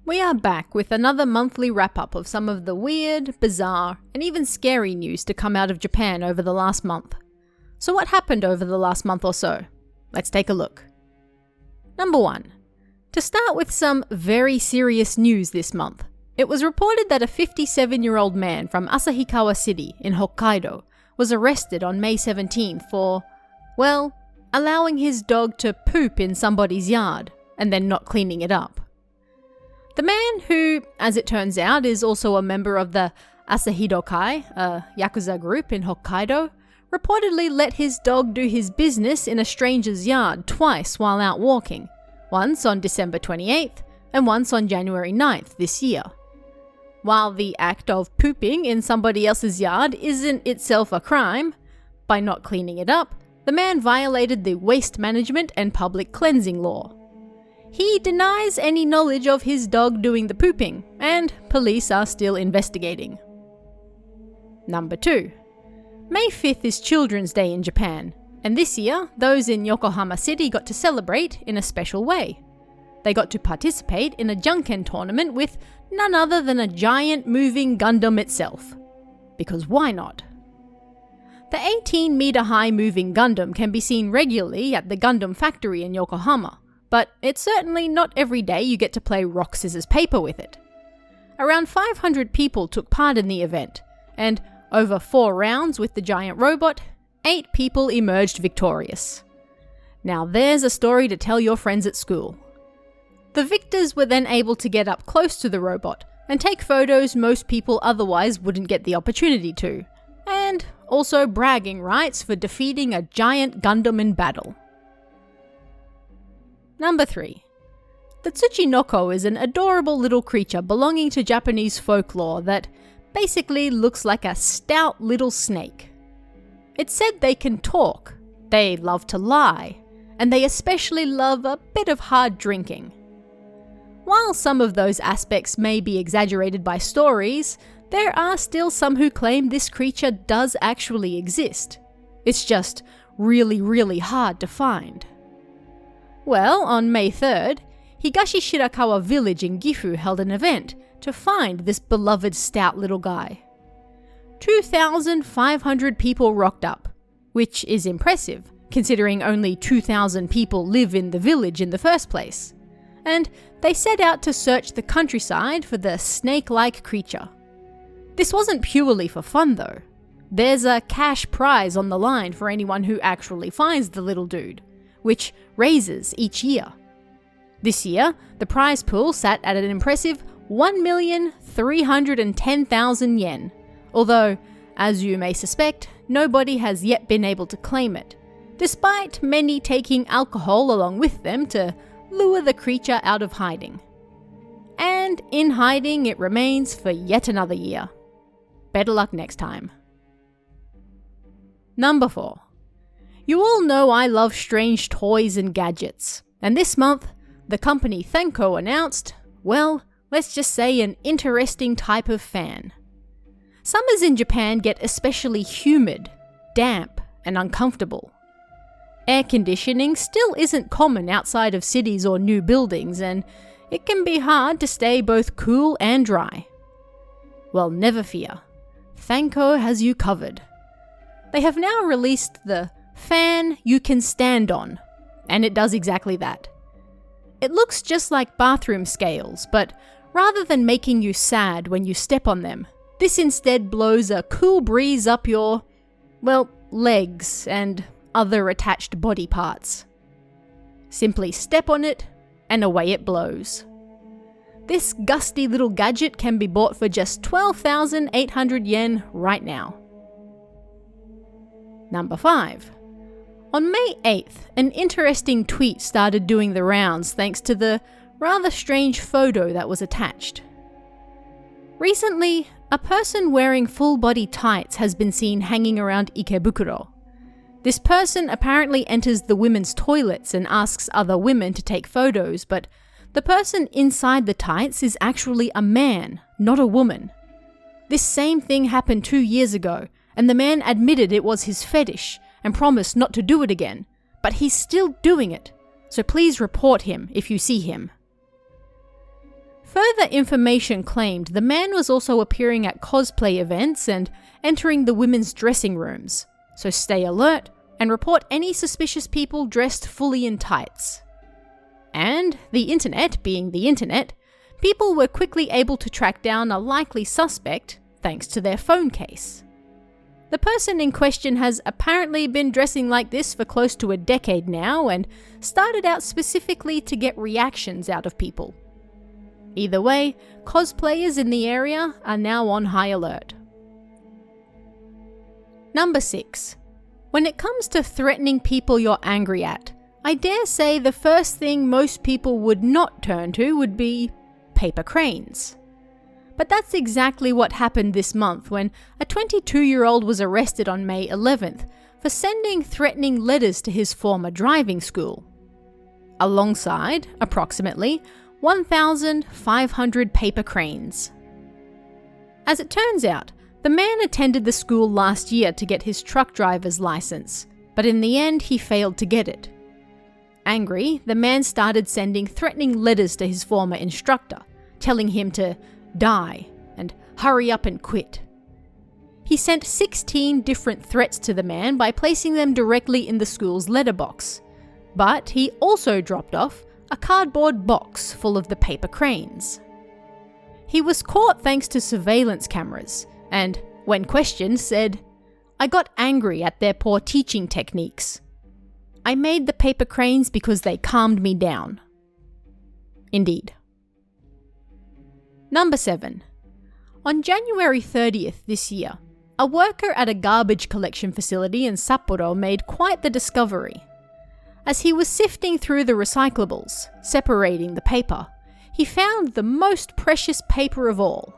We are back with another monthly wrap-up of some of the weird, bizarre, and even scary news to come out of Japan over the last month. So what happened over the last month or so? Let's take a look. Number 1. To start with some very serious news this month, it was reported that a 57-year-old man from Asahikawa City in Hokkaido was arrested on May 17th for, well, allowing his dog to poop in somebody's yard and then not cleaning it up. The man, who, as it turns out, is also a member of the Asahidokai, a Yakuza group in Hokkaido, reportedly let his dog do his business in a stranger's yard twice while out walking, once on December 28th and once on January 9th this year. While the act of pooping in somebody else's yard isn't itself a crime, by not cleaning it up, the man violated the waste management and public cleansing law. He denies any knowledge of his dog doing the pooping, and police are still investigating. Number 2. May 5th is Children's Day in Japan, and this year, those in Yokohama City got to celebrate in a special way. They got to participate in a Junken tournament with none other than a giant moving Gundam itself. Because why not? The 18-meter-high moving Gundam can be seen regularly at the Gundam factory in Yokohama, but it's certainly not every day you get to play rock, scissors, paper with it. Around 500 people took part in the event, and over 4 rounds with the giant robot, 8 people emerged victorious. Now there's a story to tell your friends at school. The victors were then able to get up close to the robot and take photos most people otherwise wouldn't get the opportunity to, and also bragging rights for defeating a giant Gundam in battle. Number 3. The Tsuchinoko is an adorable little creature belonging to Japanese folklore that basically looks like a stout little snake. It's said they can talk, they love to lie, and they especially love a bit of hard drinking. While some of those aspects may be exaggerated by stories, there are still some who claim this creature does actually exist. It's just really, really hard to find. Well, on May 3rd, Higashi Shirakawa village in Gifu held an event to find this beloved stout little guy. 2,500 people rocked up, which is impressive considering only 2,000 people live in the village in the first place, and they set out to search the countryside for the snake-like creature. This wasn't purely for fun though. There's a cash prize on the line for anyone who actually finds the little dude, which raises each year. This year, the prize pool sat at an impressive 1,310,000 yen, although, as you may suspect, nobody has yet been able to claim it, despite many taking alcohol along with them to lure the creature out of hiding. And in hiding it remains for yet another year. Better luck next time. Number 4. You all know I love strange toys and gadgets, and this month, the company Thenko announced, well, let's just say an interesting type of fan. Summers in Japan get especially humid, damp, and uncomfortable. Air conditioning still isn't common outside of cities or new buildings, and it can be hard to stay both cool and dry. Well, never fear. Thenko has you covered. They have now released the fan you can stand on, and it does exactly that. It looks just like bathroom scales, but rather than making you sad when you step on them, this instead blows a cool breeze up your, well, legs and other attached body parts. Simply step on it, and away it blows. This gusty little gadget can be bought for just 12,800 yen right now. Number 5. On May 8th, an interesting tweet started doing the rounds thanks to the rather strange photo that was attached. Recently, a person wearing full-body tights has been seen hanging around Ikebukuro. This person apparently enters the women's toilets and asks other women to take photos, but the person inside the tights is actually a man, not a woman. This same thing happened 2 years ago, and the man admitted it was his fetish and promised not to do it again, but he's still doing it, so please report him if you see him. Further information claimed the man was also appearing at cosplay events and entering the women's dressing rooms, so stay alert and report any suspicious people dressed fully in tights. And, the internet being the internet, people were quickly able to track down a likely suspect thanks to their phone case. The person in question has apparently been dressing like this for close to a decade now and started out specifically to get reactions out of people. Either way, cosplayers in the area are now on high alert. Number 6. When it comes to threatening people you're angry at, I dare say the first thing most people would not turn to would be paper cranes. But that's exactly what happened this month when a 22-year-old was arrested on May 11th for sending threatening letters to his former driving school, alongside, approximately, 1,500 paper cranes. As it turns out, the man attended the school last year to get his truck driver's license, but in the end he failed to get it. Angry, the man started sending threatening letters to his former instructor, telling him to die and hurry up and quit. He sent 16 different threats to the man by placing them directly in the school's letterbox, but he also dropped off a cardboard box full of the paper cranes. He was caught thanks to surveillance cameras, and, when questioned, said, "I got angry at their poor teaching techniques. I made the paper cranes because they calmed me down." Indeed. Number 7. On January 30th this year, a worker at a garbage collection facility in Sapporo made quite the discovery. As he was sifting through the recyclables, separating the paper, he found the most precious paper of all: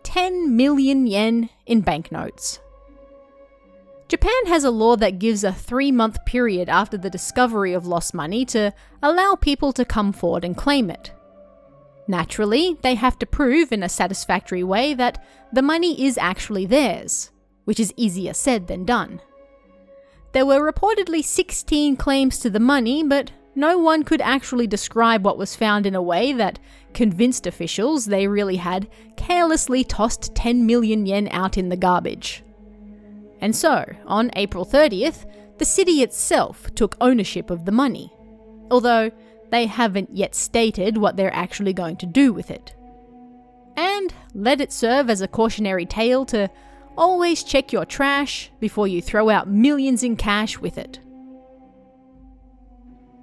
10 million yen in banknotes. Japan has a law that gives a 3-month period after the discovery of lost money to allow people to come forward and claim it. Naturally, they have to prove in a satisfactory way that the money is actually theirs, which is easier said than done. There were reportedly 16 claims to the money, but no one could actually describe what was found in a way that convinced officials they really had carelessly tossed 10 million yen out in the garbage. And so, on April 30th, the city itself took ownership of the money, although they haven't yet stated what they're actually going to do with it. And let it serve as a cautionary tale to always check your trash before you throw out millions in cash with it.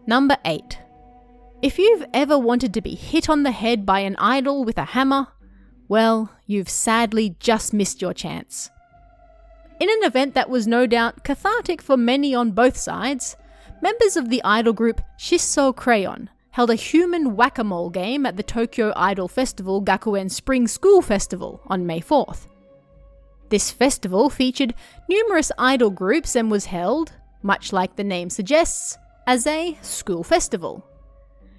Number 8. If you've ever wanted to be hit on the head by an idol with a hammer, well, you've sadly just missed your chance. In an event that was no doubt cathartic for many on both sides, members of the idol group Shisso Crayon held a human whack-a-mole game at the Tokyo Idol Festival Gakuen Spring School Festival on May 4th. This festival featured numerous idol groups and was held, much like the name suggests, as a school festival,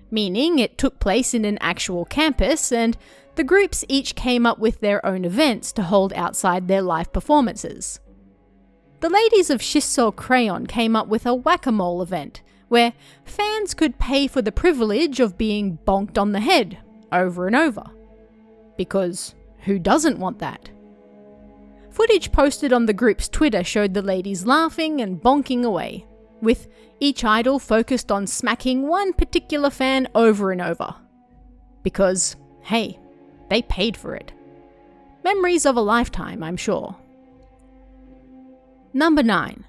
meaning it took place in an actual campus and the groups each came up with their own events to hold outside their live performances. The ladies of Shisso Crayon came up with a whack-a-mole event where fans could pay for the privilege of being bonked on the head over and over. Because who doesn't want that? Footage posted on the group's Twitter showed the ladies laughing and bonking away, with each idol focused on smacking one particular fan over and over. Because, hey, they paid for it. Memories of a lifetime, I'm sure. Number 9.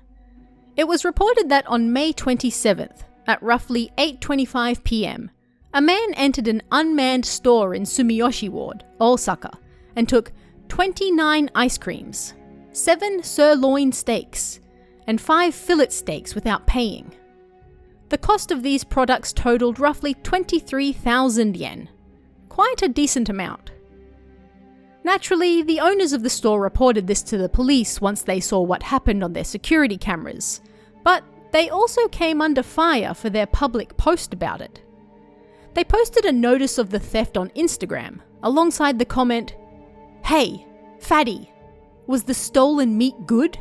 It was reported that on May 27th, at roughly 8:25 p.m, a man entered an unmanned store in Sumiyoshi Ward, Osaka, and took 29 ice creams, 7 sirloin steaks, and 5 fillet steaks without paying. The cost of these products totaled roughly 23,000 yen, quite a decent amount. Naturally, the owners of the store reported this to the police once they saw what happened on their security cameras, but they also came under fire for their public post about it. They posted a notice of the theft on Instagram, alongside the comment, "Hey, fatty, was the stolen meat good?"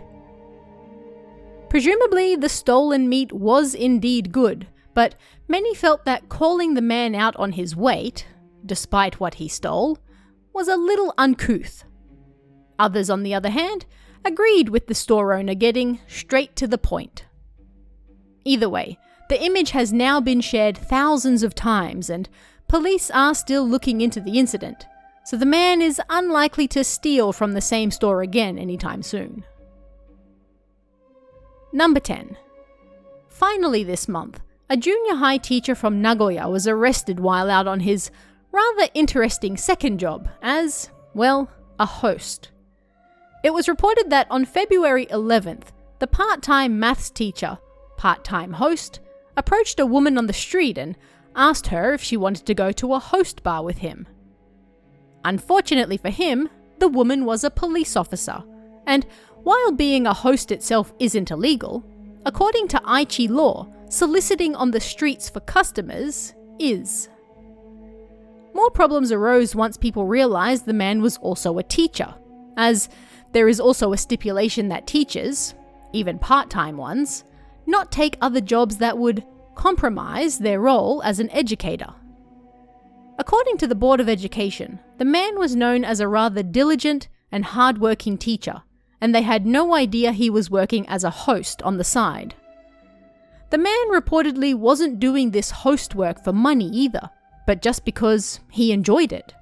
Presumably, the stolen meat was indeed good, but many felt that calling the man out on his weight, despite what he stole, was a little uncouth. Others, on the other hand, agreed with the store owner getting straight to the point. Either way, the image has now been shared thousands of times, and police are still looking into the incident, so the man is unlikely to steal from the same store again anytime soon. Number 10. Finally this month, a junior high teacher from Nagoya was arrested while out on his rather interesting second job as, well, a host. It was reported that on February 11th, the part-time maths teacher, part-time host, approached a woman on the street and asked her if she wanted to go to a host bar with him. Unfortunately for him, the woman was a police officer, and while being a host itself isn't illegal, according to Aichi law, soliciting on the streets for customers is. More problems arose once people realized the man was also a teacher, as there is also a stipulation that teachers, even part-time ones, not take other jobs that would compromise their role as an educator. According to the Board of Education, the man was known as a rather diligent and hard-working teacher, and they had no idea he was working as a host on the side. The man reportedly wasn't doing this host work for money either, but just because he enjoyed it.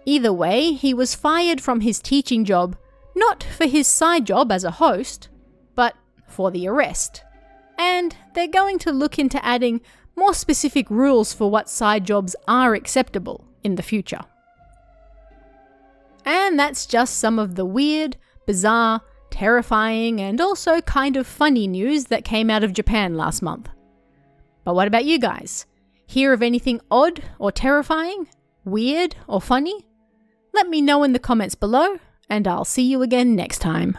Either way, he was fired from his teaching job, not for his side job as a host, but for the arrest. And they're going to look into adding more specific rules for what side jobs are acceptable in the future. And that's just some of the weird, bizarre, terrifying, and also kind of funny news that came out of Japan last month. But what about you guys? Hear of anything odd or terrifying, weird or funny? Let me know in the comments below, and I'll see you again next time.